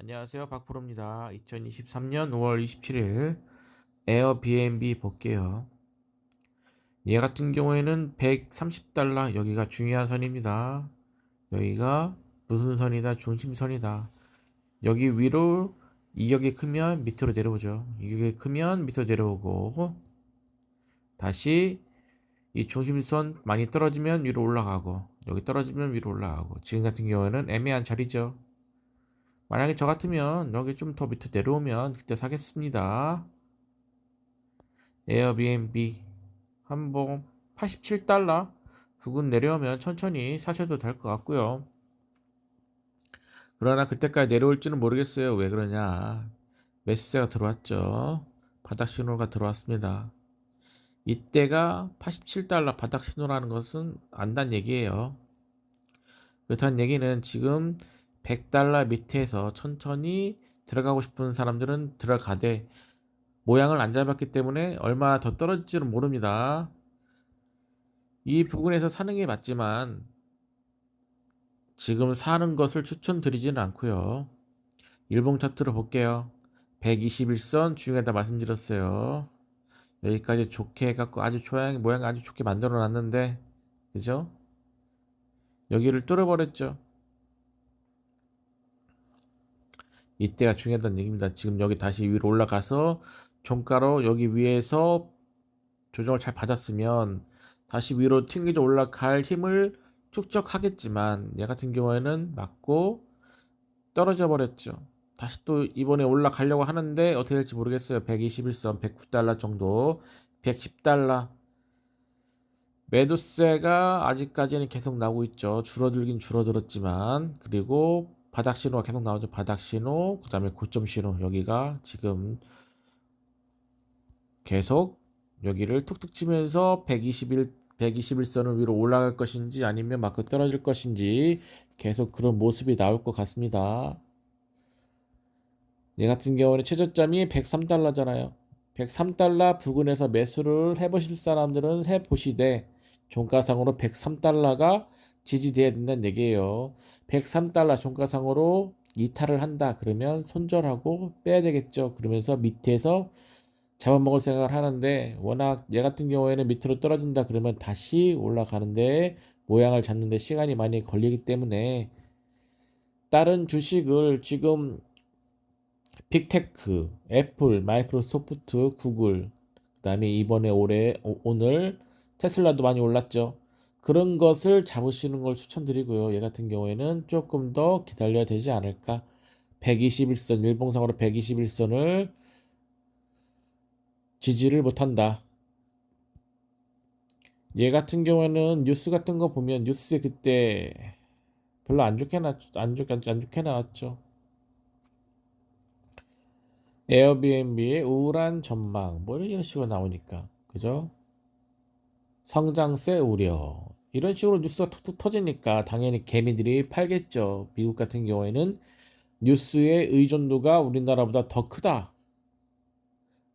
안녕하세요. 박프로입니다. 2023년 5월 27일 에어비앤비 볼게요. 얘 같은 경우에는 130달러, 여기가 중요한 선입니다. 여기가 무슨 선이다? 중심선이다. 여기 위로 이격이 크면 밑으로 내려오죠. 이격이 크면 밑으로 내려오고, 다시 이 중심선 많이 떨어지면 위로 올라가고, 여기 떨어지면 위로 올라가고. 지금 같은 경우에는 애매한 자리죠. 만약에 저 같으면 여기 좀 더 밑으로 내려오면 그때 사겠습니다. 에어비앤비 한번 87달러 부근 내려오면 천천히 사셔도 될 것 같고요. 그러나 그때까지 내려올지는 모르겠어요. 왜 그러냐? 매수세가 들어왔죠. 바닥 신호가 들어왔습니다. 이때가 87달러 바닥 신호라는 것은 안다는 얘기예요. 그렇다는 얘기는 지금 100달러 밑에서 천천히 들어가고 싶은 사람들은 들어가되 모양을 안 잡았기 때문에 얼마나 더 떨어질지는 모릅니다. 이 부근에서 사는 게 맞지만 지금 사는 것을 추천드리지는 않고요. 일봉 차트로 볼게요. 121선 중에다 말씀드렸어요. 여기까지 좋게 해갖고 아주 모양 아주 좋게 만들어 놨는데, 그죠? 여기를 뚫어버렸죠. 이때가 중요하다는 얘기입니다. 지금 여기 다시 위로 올라가서 종가로 여기 위에서 조정을 잘 받았으면 다시 위로 튕겨져 올라갈 힘을 축적하겠지만 얘 같은 경우에는 맞고 떨어져 버렸죠. 다시 또 이번에 올라가려고 하는데 어떻게 될지 모르겠어요. 121선 109달러 정도, 110달러 매도세가 아직까지는 계속 나오고 있죠. 줄어들긴 줄어들었지만, 그리고 바닥 신호가 계속 나오죠. 바닥 신호, 그 다음에 고점 신호. 여기가 지금 계속 여기를 툭툭 치면서 121선을 위로 올라갈 것인지 아니면 맞고 떨어질 것인지 계속 그런 모습이 나올 것 같습니다. 얘 같은 경우는 최저점이 103달러잖아요. 103달러 부근에서 매수를 해보실 사람들은 해보시되 종가상으로 103달러가 지지돼야 된다는 얘기예요. 103달러 종가상으로 이탈을 한다 그러면 손절하고 빼야 되겠죠. 그러면서 밑에서 잡아먹을 생각을 하는데 워낙 얘 같은 경우에는 밑으로 떨어진다 그러면 다시 올라가는데 모양을 잡는데 시간이 많이 걸리기 때문에 다른 주식을 지금 빅테크, 애플, 마이크로소프트, 구글, 그다음에 이번에 오늘 테슬라도 많이 올랐죠. 그런 것을 잡으시는 걸 추천드리고요. 얘 같은 경우에는 조금 더 기다려야 되지 않을까. 121선, 일봉상으로 121선을 지지를 못한다. 얘 같은 경우에는 뉴스 같은 거 보면 뉴스에 그때 별로 안 좋게 나왔죠. 에어비앤비의 우울한 전망 뭐 이런 식으로 나오니까 그죠? 성장세 우려 이런 식으로 뉴스가 툭툭 터지니까 당연히 개미들이 팔겠죠. 미국 같은 경우에는 뉴스의 의존도가 우리나라보다 더 크다.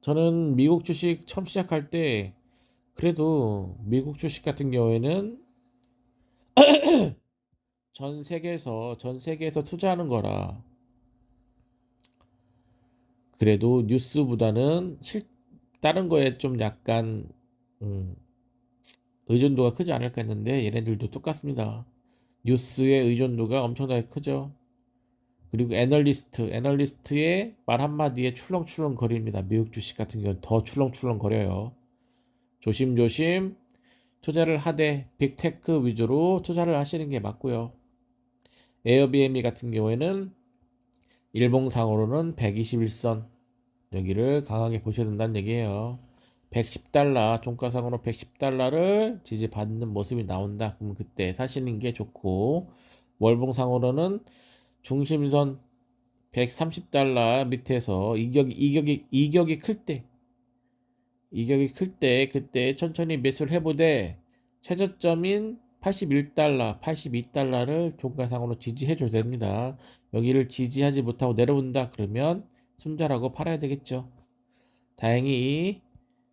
저는 미국 주식 처음 시작할 때 그래도 미국 주식 같은 경우에는 전 세계에서 투자하는 거라 그래도 뉴스보다는 다른 거에 좀 약간 음, 의존도가 크지 않을까 했는데 얘네들도 똑같습니다. 뉴스의 의존도가 엄청나게 크죠. 그리고 애널리스트의 말 한마디에 출렁출렁 거립니다. 미국 주식 같은 경우는 더 출렁출렁 거려요. 조심조심 투자를 하되 빅테크 위주로 투자를 하시는 게 맞고요. 에어비앤비 같은 경우에는 일봉상으로는 121선 여기를 강하게 보셔야 된다는 얘기예요. 110달러 종가상으로 110달러를 지지받는 모습이 나온다. 그럼 그때 사시는 게 좋고 월봉상으로는 중심선 130달러 밑에서 이격이 클 때 그때 천천히 매수를 해보되 최저점인 81달러, 82달러를 종가상으로 지지해 줘야 됩니다. 여기를 지지하지 못하고 내려온다 그러면 손절하고 팔아야 되겠죠. 다행히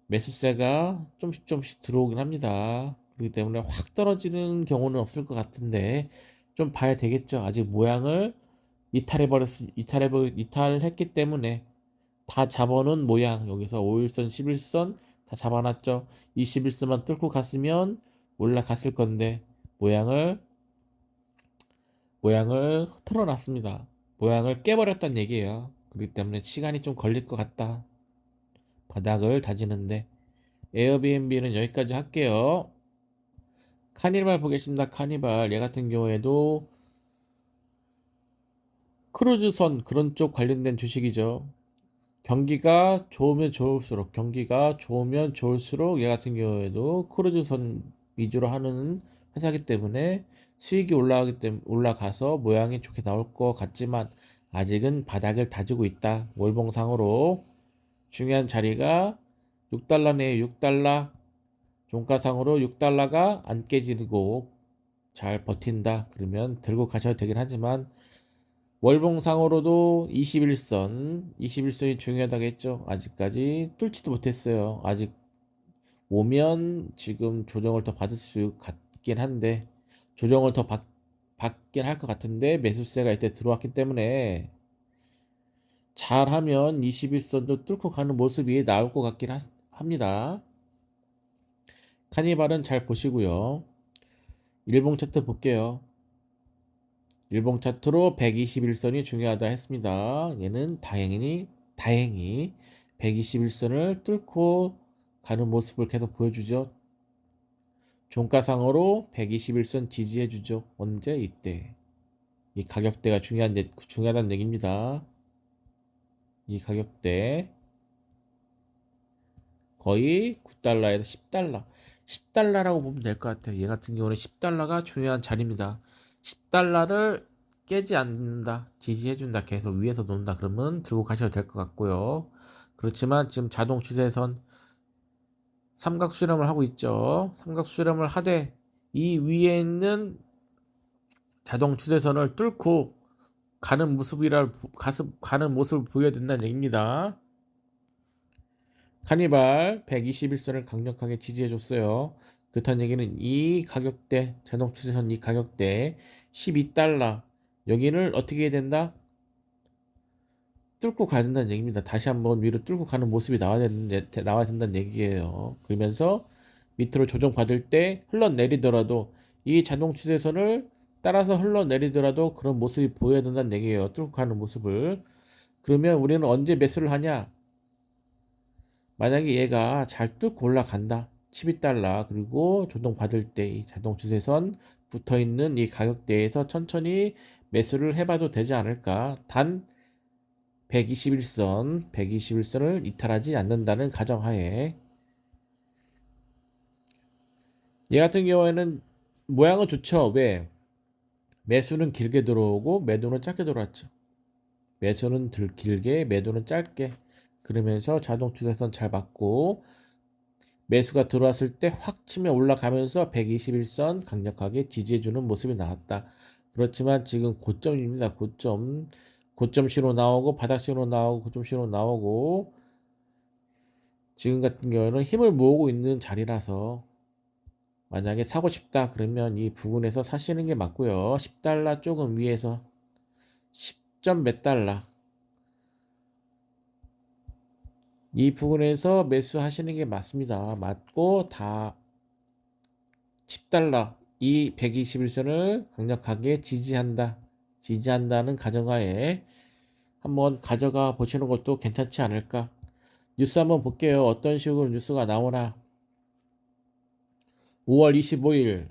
매수세가 조금씩 들어오긴 합니다. 그렇기 때문에 확 떨어지는 경우는 없을 것 같은데 좀 봐야 되겠죠. 아직 모양을 이탈했기 때문에 다 잡아놓은 모양. 여기서 5일선 11선 다 잡아놨죠. 21선만 뚫고 갔으면 올라갔을 건데 모양을 틀어놨습니다. 모양을 깨버렸단 얘기예요. 그렇기 때문에 시간이 좀 걸릴 것 같다. 바닥을 다지는데. 에어비앤비는 여기까지 할게요. 카니발 보겠습니다. 카니발 얘 같은 경우에도 크루즈선 그런 쪽 관련된 주식이죠. 경기가 좋으면 좋을수록 얘 같은 경우에도 크루즈선 위주로 하는 회사기 때문에 수익이 올라가서 모양이 좋게 나올 것 같지만 아직은 바닥을 다지고 있다. 월봉상으로 중요한 자리가 6달러네요. 6달러. 종가상으로 6달러가 안 깨지고 잘 버틴다. 그러면 들고 가셔도 되긴 하지만 월봉상으로도 21선이 중요하다고 했죠. 아직까지 뚫지도 못했어요. 아직 오면 지금 조정을 더 받을 수 같긴 한데 조정을 더 받긴 할 것 같은데 매수세가 이때 들어왔기 때문에 잘하면 21선도 뚫고 가는 모습이 나올 것 같긴 합니다. 카니발은 잘 보시고요. 일봉 차트 볼게요. 일봉 차트로 121선이 중요하다 했습니다. 얘는 다행히 121선을 뚫고 가는 모습을 계속 보여주죠. 종가상으로 121선 지지해주죠. 언제? 이때. 이 가격대가 중요하다는 얘기입니다. 이 가격대 거의 9달러에서 10달러. 10달러라고 보면 될 것 같아요. 얘 같은 경우는 10달러가 중요한 자리입니다. 10달러를 깨지 않는다, 지지해준다, 계속 위에서 논다 그러면 들고 가셔도 될 것 같고요. 그렇지만 지금 자동 추세선 삼각 수렴을 하고 있죠. 삼각 수렴을 하되 이 위에 있는 자동 추세선을 뚫고 가는 모습을 보여야 된다는 얘기입니다. 카니발 121선을 강력하게 지지해줬어요. 그렇다는 얘기는 이 가격대, 자동 추세선 이 가격대 12달러 여기를 어떻게 해야 된다? 뚫고 가야 된다는 얘기입니다. 다시 한번 위로 뚫고 가는 모습이 나와야 된다는 얘기예요. 그러면서 밑으로 조정받을 때 흘러내리더라도 이 자동 추세선을 따라서 흘러내리더라도 그런 모습이 보여야 된다는 얘기예요. 뚫고 가는 모습을. 그러면 우리는 언제 매수를 하냐? 만약에 얘가 잘 뚫고 올라간다. 12달러 그리고 조정받을 때 이 자동 추세선 붙어있는 이 가격대에서 천천히 매수를 해봐도 되지 않을까. 단 121선을 이탈하지 않는다는 가정하에 얘 같은 경우에는 모양은 좋죠. 왜? 매수는 길게 들어오고 매도는 짧게 들어왔죠. 매수는 길게 매도는 짧게 그러면서 자동 추세선 잘 맞고 매수가 들어왔을 때 확 치면 올라가면서 121선 강력하게 지지해주는 모습이 나왔다. 그렇지만 지금 고점입니다. 고점 신호 나오고 바닥 신호 나오고 고점 신호 나오고 지금 같은 경우는 힘을 모으고 있는 자리라서 만약에 사고 싶다 그러면 이 부분에서 사시는 게 맞고요. 10달러 조금 위에서 10점 몇 달러 이 부분에서 매수하시는 게 맞습니다. 맞고 다 10달러 이 121선을 강력하게 지지한다는 가정하에 한번 가져가 보시는 것도 괜찮지 않을까. 뉴스 한번 볼게요. 어떤 식으로 뉴스가 나오나. 5월 25일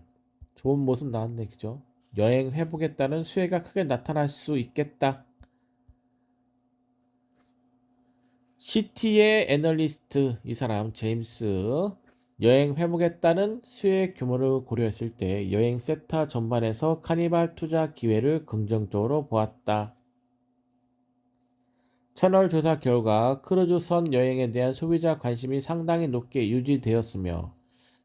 좋은 모습 나왔네. 그죠? 여행 회복에 따른 수혜가 크게 나타날 수 있겠다. 시티의 애널리스트 이 사람 제임스 여행 회복에 따른 수혜 규모를 고려했을 때 여행 섹터 전반에서 카니발 투자 기회를 긍정적으로 보았다. 채널 조사 결과 크루즈선 여행에 대한 소비자 관심이 상당히 높게 유지되었으며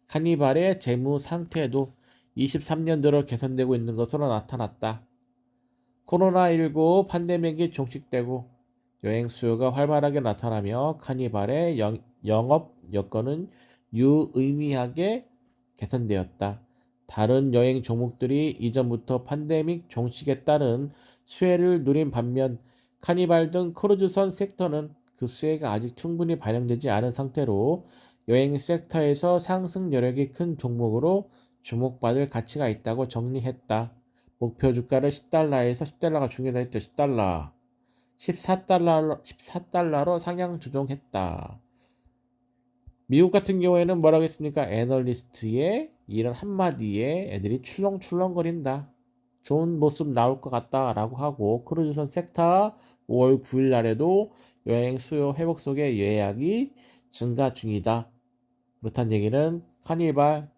카니발의 재무 상태도 23년 들어 개선되고 있는 것으로 나타났다. 코로나19 팬데믹이 종식되고 여행 수요가 활발하게 나타나며 카니발의 영업 여건은 유의미하게 개선되었다. 다른 여행 종목들이 이전부터 팬데믹 종식에 따른 수혜를 누린 반면 카니발 등 크루즈선 섹터는 그 수혜가 아직 충분히 반영되지 않은 상태로 여행 섹터에서 상승 여력이 큰 종목으로 주목받을 가치가 있다고 정리했다. 목표 주가를 10달러에서 10달러가 중요하다 했죠. 10달러. 14달러로 상향 조정했다. 미국 같은 경우에는 뭐라고 했습니까? 애널리스트의 이런 한마디에 애들이 출렁출렁거린다. 좋은 모습 나올 것 같다라고 하고 크루즈선 섹터 5월 9일 날에도 여행 수요 회복 속에 예약이 증가 중이다. 그렇다는 얘기는 카니발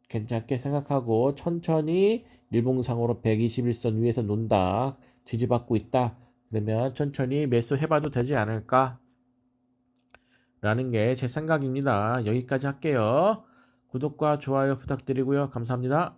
괜찮게 생각하고 천천히 일봉상으로 121선 위에서 논다. 뒤집어받고 있다. 그러면 천천히 매수해봐도 되지 않을까? 라는 게 제 생각입니다. 여기까지 할게요. 구독과 좋아요 부탁드리고요. 감사합니다.